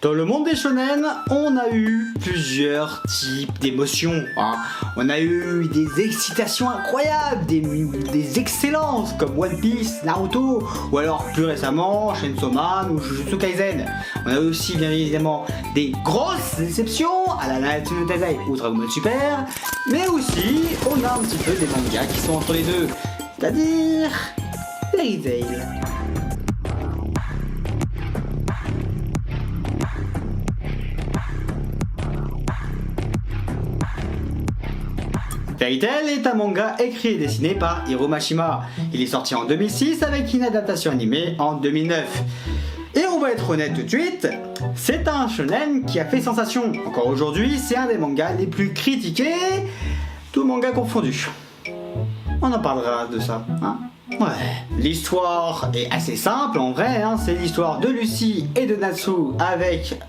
Dans le monde des shonen, on a eu plusieurs types d'émotions. On a eu des excitations incroyables, des excellences comme One Piece, Naruto, ou alors plus récemment Chainsaw Man ou Jujutsu Kaisen. On a aussi bien évidemment des grosses déceptions à la Nanatsu no Taizai ou Dragon Ball Super, mais aussi on a un petit peu des mangas qui sont entre les deux, c'est-à-dire Fairy Tail. Fairy Tail est un manga écrit et dessiné par Hiro Mashima. Il est sorti en 2006 avec une adaptation animée en 2009. Et on va être honnête tout de suite, c'est un shonen qui a fait sensation. Encore aujourd'hui, c'est un des mangas les plus critiqués, tout manga confondu. On en parlera de ça, hein. Ouais. L'histoire est assez simple en vrai, c'est l'histoire de Lucy et de Natsu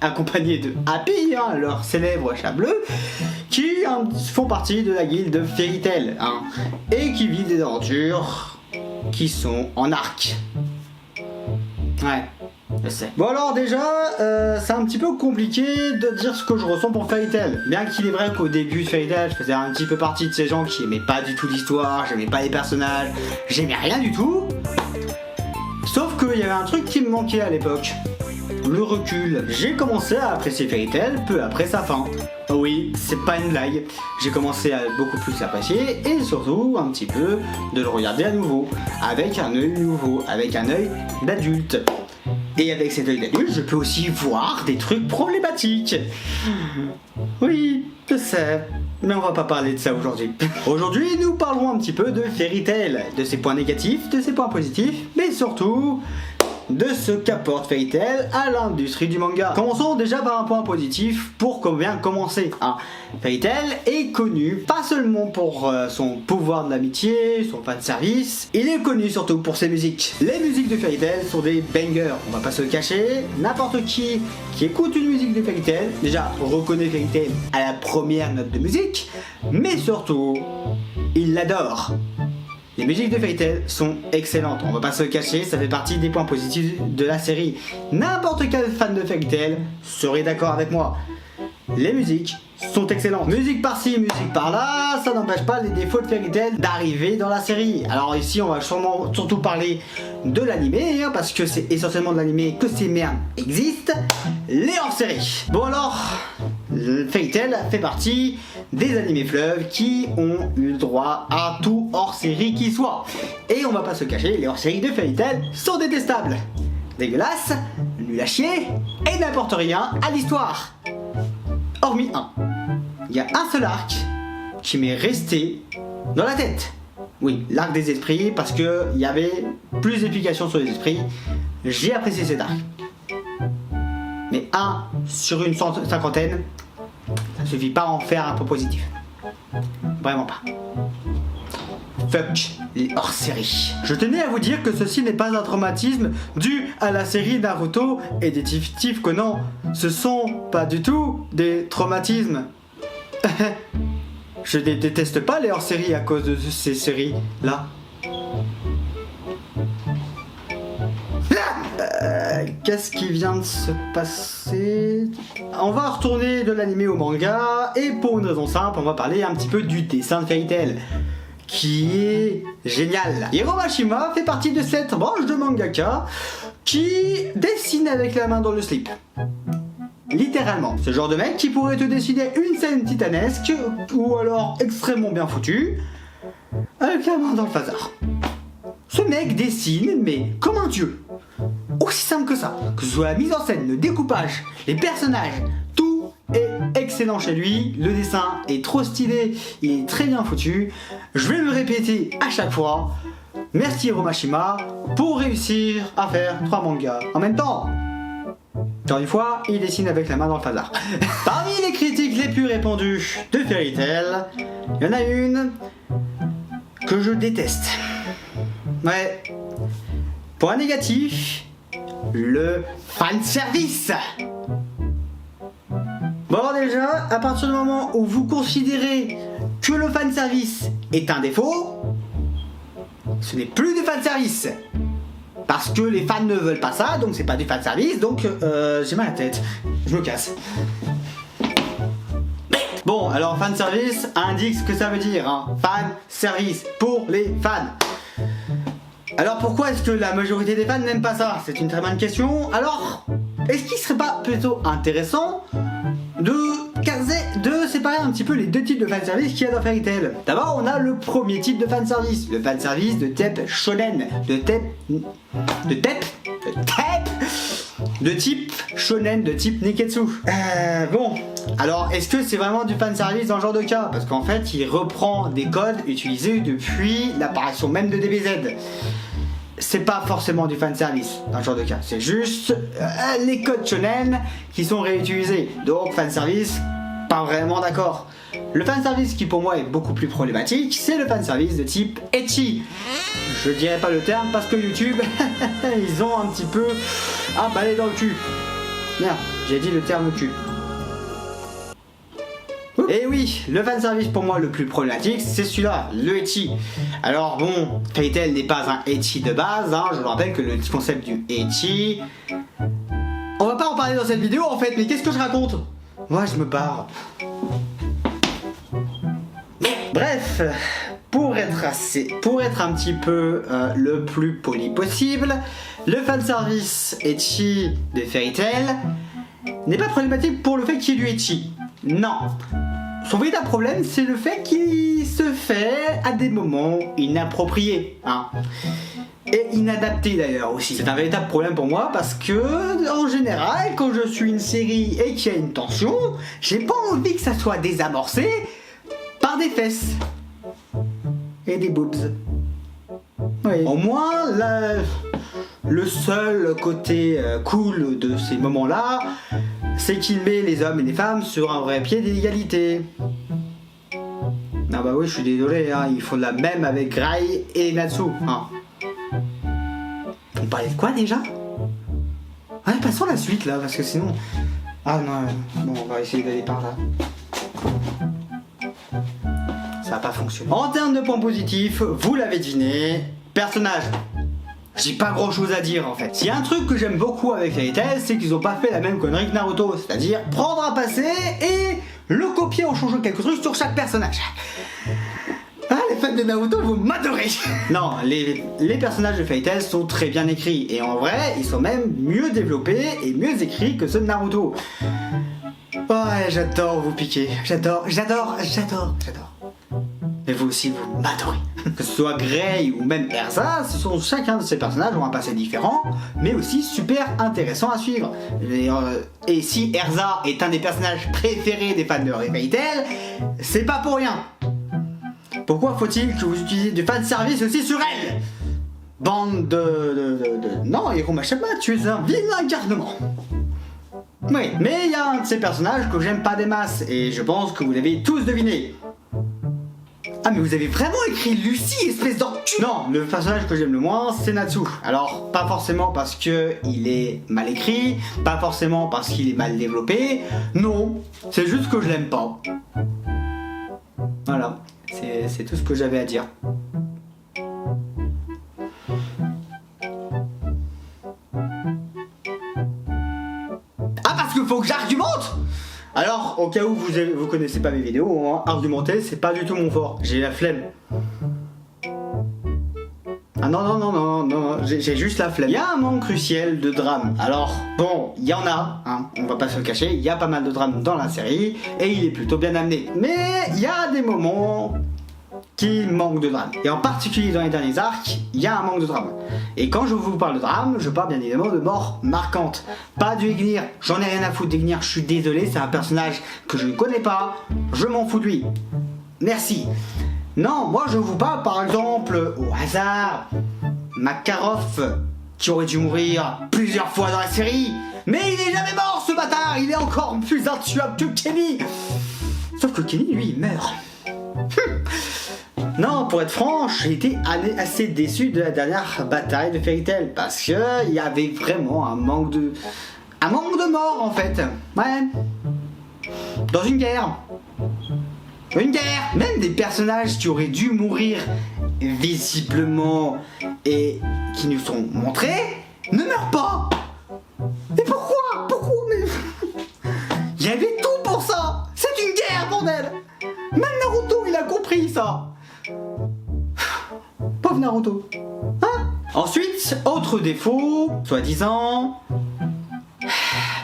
accompagnés de Happy, leur célèbre chat bleu, qui font partie de la guilde Fairy Tail, et qui vivent des aventures qui sont en arc. Ouais, je sais. Bon alors déjà, c'est un petit peu compliqué de dire ce que je ressens pour Fairy Tail. Bien qu'il est vrai qu'au début de Fairy Tail, je faisais un petit peu partie de ces gens qui aimaient pas du tout l'histoire, j'aimais pas les personnages, j'aimais rien du tout. Sauf qu'il y avait un truc qui me manquait à l'époque. Le recul. J'ai commencé à apprécier Fairy Tail peu après sa fin. Oui, c'est pas une blague. J'ai commencé à beaucoup plus l'apprécier et surtout un petit peu de le regarder à nouveau. Avec un œil nouveau, avec un œil d'adulte. Et avec cet œil d'adulte, je peux aussi voir des trucs problématiques. Oui, je sais. Mais on va pas parler de ça aujourd'hui. Aujourd'hui, nous parlerons un petit peu de Fairy Tail, de ses points négatifs, de ses points positifs, mais surtout de ce qu'apporte Fairy Tail à l'industrie du manga. Commençons déjà par un point positif pour bien commencer. Fairy Tail est connu pas seulement pour son pouvoir de l'amitié, son fanservice, il est connu surtout pour ses musiques. Les musiques de Fairy Tail sont des bangers, on va pas se le cacher. N'importe qui écoute une musique de Fairy Tail, déjà reconnaît Fairy Tail à la première note de musique, mais surtout, il l'adore. Les musiques de Fairy Tail sont excellentes, on va pas se le cacher, ça fait partie des points positifs de la série. N'importe quel fan de Fairy Tail serait d'accord avec moi. Les musiques sont excellentes. Musique par-ci, musique par-là, ça n'empêche pas les défauts de Fairy Tail d'arriver dans la série. Alors ici, on va surtout parler de l'animé, parce que c'est essentiellement de l'animé que ces merdes existent. Les hors-séries. Bon alors, Fairy Tail fait partie des animés fleuves qui ont eu le droit à tout hors-série qui soit. Et on va pas se cacher, les hors-séries de Fairy Tail sont détestables, dégueulasses, nul à chier et n'apportent rien à l'histoire. Hormis un. Il y a un seul arc qui m'est resté dans la tête. Oui, l'arc des esprits, parce que il y avait plus d'explications sur les esprits. J'ai apprécié cet arc. Mais un sur une cinquantaine, ça suffit pas à en faire un point positif. Vraiment pas. Fuck les hors-séries. Je tenais à vous dire que ceci n'est pas un traumatisme dû à la série Naruto et Détective Conan. Ce sont pas du tout des traumatismes. Je ne déteste pas les hors-séries à cause de ces séries-là. Qu'est-ce qui vient de se passer? On va retourner de l'anime au manga, et pour une raison simple, on va parler un petit peu du dessin de Fairy Tail, qui est génial. Hiro Mashima fait partie de cette branche de mangaka qui dessine avec la main dans le slip. Littéralement. Ce genre de mec qui pourrait te dessiner une scène titanesque, ou alors extrêmement bien foutue, avec la main dans le phasar. Ce mec dessine, mais comme un dieu. Aussi simple que ça. Que ce soit la mise en scène, le découpage, les personnages, tout est excellent chez lui. Le dessin est trop stylé, il est très bien foutu. Je vais me répéter à chaque fois. Merci Hiro Mashima pour réussir à faire 3 mangas en même temps. Encore une fois, il dessine avec la main dans le phasar. Parmi les critiques les plus répandues de Fairy Tail, il y en a une que je déteste. Ouais. Point négatif, le fanservice. Bon alors déjà, à partir du moment où vous considérez que le fanservice est un défaut, ce n'est plus du fanservice. Parce que les fans ne veulent pas ça, donc c'est pas du fanservice, donc j'ai mal à la tête. je me casse. Bon, alors fan service indique ce que ça veut dire, hein. Fan service pour les fans. Alors pourquoi est-ce que la majorité des fans n'aiment pas ça? C'est une très bonne question. Alors, est-ce qu'il serait pas plutôt intéressant de séparer un petit peu les deux types de fanservice qu'il y a dans Fairy Tail? D'abord, on a le premier type de fanservice, le fanservice de type shonen, de type shonen, de type Neketsu. Bon, alors est-ce que c'est vraiment du fanservice dans ce genre de cas? Parce qu'en fait, il reprend des codes utilisés depuis l'apparition même de DBZ. C'est pas forcément du fanservice dans ce genre de cas, c'est juste les codes shonen qui sont réutilisés. Donc fanservice, pas vraiment d'accord. Le fanservice qui pour moi est beaucoup plus problématique, c'est le fanservice de type ecchi. Je dirais pas le terme parce que YouTube, ils ont un petit peu emballé dans le cul. Merde, j'ai dit le terme cul. Et oui, le fanservice pour moi le plus problématique, c'est celui-là, le ecchi. Alors bon, Fairy Tail n'est pas un ecchi de base, hein, je vous rappelle que le concept du ecchi... On va pas en parler dans cette vidéo en fait, mais qu'est-ce que je raconte? Moi je me barre. Bref, pour être un petit peu le plus poli possible, le fanservice ecchi de Fairy Tail n'est pas problématique pour le fait qu'il y ait du ecchi. Non. Son véritable problème, c'est le fait qu'il se fait à des moments inappropriés. Hein. Et inadaptés d'ailleurs aussi. C'est un véritable problème pour moi parce que, en général, quand je suis une série et qu'il y a une tension, j'ai pas envie que ça soit désamorcé par des fesses. Et des boobs. Oui. Au moins, le seul côté cool de ces moments-là, c'est qu'il met les hommes et les femmes sur un vrai pied d'égalité. Ah bah oui, je suis désolé, hein, ils font de la même avec Grai et Natsu. Hein. On parlait de quoi déjà? Ouais, passons à la suite là, parce que sinon... Ah non, bon, on va essayer d'aller par là. Ça n'a pas fonctionné. En termes de points positifs, vous l'avez deviné, personnage. J'ai pas grand chose à dire en fait. S'il y a un truc que j'aime beaucoup avec Fairy Tail, c'est qu'ils ont pas fait la même connerie que Naruto, c'est-à-dire prendre un passé et le copier en changeant quelques trucs sur chaque personnage. Ah, les fans de Naruto vont m'adorer. Non, les personnages de Fairy Tail sont très bien écrits et en vrai, ils sont même mieux développés et mieux écrits que ceux de Naruto. Ouais, j'adore vous piquer. J'adore. Mais vous aussi, vous m'adorez. Que ce soit Gray ou même Erza, chacun de ces personnages ont un passé différent, mais aussi super intéressant à suivre. Et si Erza est un des personnages préférés des fans de Fairy Tail, c'est pas pour rien. Pourquoi faut-il que vous utilisiez du fanservice aussi sur elle? Bande Non, Hiromashima, tu es un vilain garnement. Oui, mais il y a un de ces personnages que j'aime pas des masses, et je pense que vous l'avez tous deviné. Ah mais vous avez vraiment écrit Lucie, espèce d'enculé! Non, le personnage que j'aime le moins, c'est Natsu. Alors, pas forcément parce que il est mal écrit, pas forcément parce qu'il est mal développé, non, c'est juste que je l'aime pas. Voilà, c'est tout ce que j'avais à dire. Ah, parce qu'il faut que j'argumente! Alors, au cas où vous connaissez pas mes vidéos, hein, argumenter, c'est pas du tout mon fort. J'ai la flemme. Ah non, j'ai juste la flemme. Il y a un manque crucial de drame. Alors, bon, il y en a, hein, on va pas se le cacher, il y a pas mal de drame dans la série, et il est plutôt bien amené. Mais il y a des moments qui manquent de drame. Et en particulier dans les derniers arcs, il y a un manque de drame. Et quand je vous parle de drame, je parle bien évidemment de morts marquantes. Pas du Ignir, j'en ai rien à foutre d'Ignir, je suis désolé, c'est un personnage que je ne connais pas, je m'en fous de lui. Merci. Non, moi je vous parle par exemple, au hasard, Makarov, qui aurait dû mourir plusieurs fois dans la série, mais il est jamais mort ce bâtard, il est encore plus intuable que Kenny. Sauf que Kenny, lui, il meurt. Non, pour être franc, j'ai été assez déçu de la dernière bataille de Fairy Tail parce que il y avait vraiment un manque de mort en fait. Ouais. Dans une guerre. Même des personnages qui auraient dû mourir visiblement et qui nous sont montrés ne meurent pas. Mais pourquoi mais... Il y avait tout pour ça. C'est une guerre, bordel. Même Naruto, il a compris ça. Pauvre Naruto. Hein? Ensuite, autre défaut, soi-disant,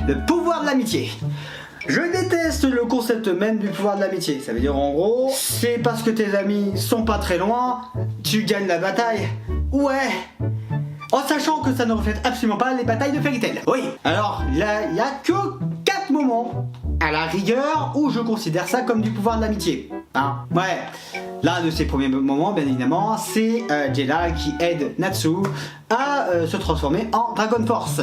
le pouvoir de l'amitié. Je déteste le concept même du pouvoir de l'amitié. Ça veut dire en gros, c'est parce que tes amis sont pas très loin, tu gagnes la bataille. Ouais. En sachant que ça ne reflète absolument pas les batailles de Fairy Tail. Oui. Alors là, il y a que 4 moments, à la rigueur, où je considère ça comme du pouvoir de l'amitié. Hein? Ouais. L'un de ces premiers moments, bien évidemment, c'est Jedi qui aide Natsu à se transformer en Dragon Force.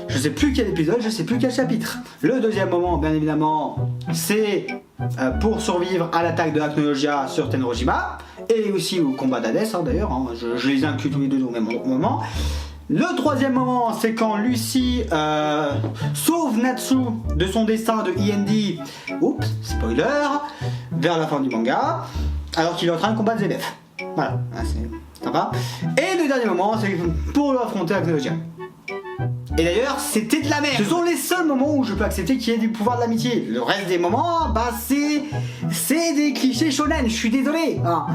Je sais plus quel épisode, je sais plus quel chapitre. Le deuxième moment, bien évidemment, c'est pour survivre à l'attaque de Acnologia sur Tenrojima, et aussi au combat d'Hadès, hein, d'ailleurs, hein, je les inclus tous les deux au même moment. Le troisième moment, c'est quand Lucy sauve Natsu de son destin de END, oups, spoiler, vers la fin du manga, alors qu'il est en train de combattre Zedef. Voilà, c'est sympa. Et le dernier moment, c'est pour affronter Acnologia. Et d'ailleurs, c'était de la merde. Ce sont les seuls moments où je peux accepter qu'il y ait du pouvoir de l'amitié. Le reste des moments, bah c'est des clichés shonen, je suis désolé. Hein.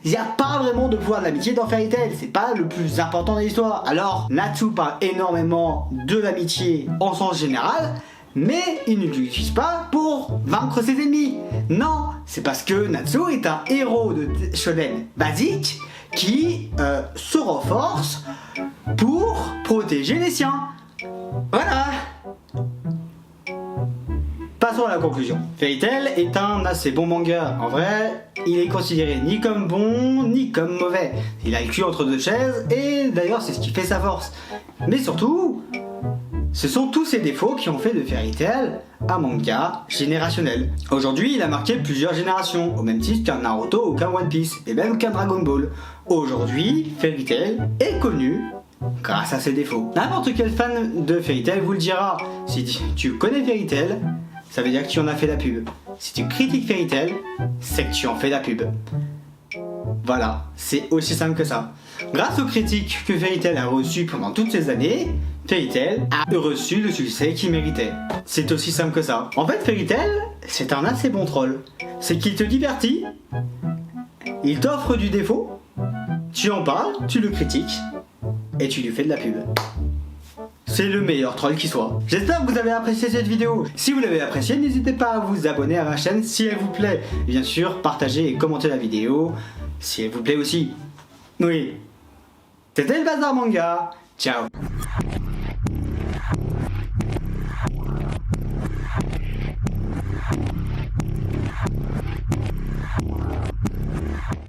Il n'y a pas vraiment de pouvoir de l'amitié dans Fairy Tail, c'est pas le plus important de l'histoire. Alors, Natsu parle énormément de l'amitié en sens général, mais il ne l'utilise pas pour vaincre ses ennemis. Non, c'est parce que Natsu est un héros de shonen basique qui se renforce pour protéger les siens. Voilà. Passons à la conclusion. Fairy Tail est un assez bon manga. En vrai, il est considéré ni comme bon, ni comme mauvais. Il a le cul entre deux chaises, et d'ailleurs c'est ce qui fait sa force. Mais surtout, ce sont tous ces défauts qui ont fait de Fairy Tail un manga générationnel. Aujourd'hui, il a marqué plusieurs générations, au même titre qu'un Naruto ou qu'un One Piece, et même qu'un Dragon Ball. Aujourd'hui, Fairy Tail est connu grâce à ses défauts. N'importe quel fan de Fairy Tail vous le dira. Si tu connais Fairy Tail, ça veut dire que tu en as fait la pub. Si tu critiques Fairy Tail, c'est que tu en fais la pub. Voilà, c'est aussi simple que ça. Grâce aux critiques que Fairy Tail a reçues pendant toutes ces années, Fairy Tail a reçu le succès qu'il méritait. C'est aussi simple que ça. En fait, Fairy Tail, c'est un assez bon troll. C'est qu'il te divertit, il t'offre du défaut, tu en parles, tu le critiques, et tu lui fais de la pub. C'est le meilleur troll qui soit. J'espère que vous avez apprécié cette vidéo. Si vous l'avez appréciée, n'hésitez pas à vous abonner à ma chaîne si elle vous plaît. Bien sûr, partagez et commentez la vidéo si elle vous plaît aussi. Oui. C'était le Bazar Manga. Ciao.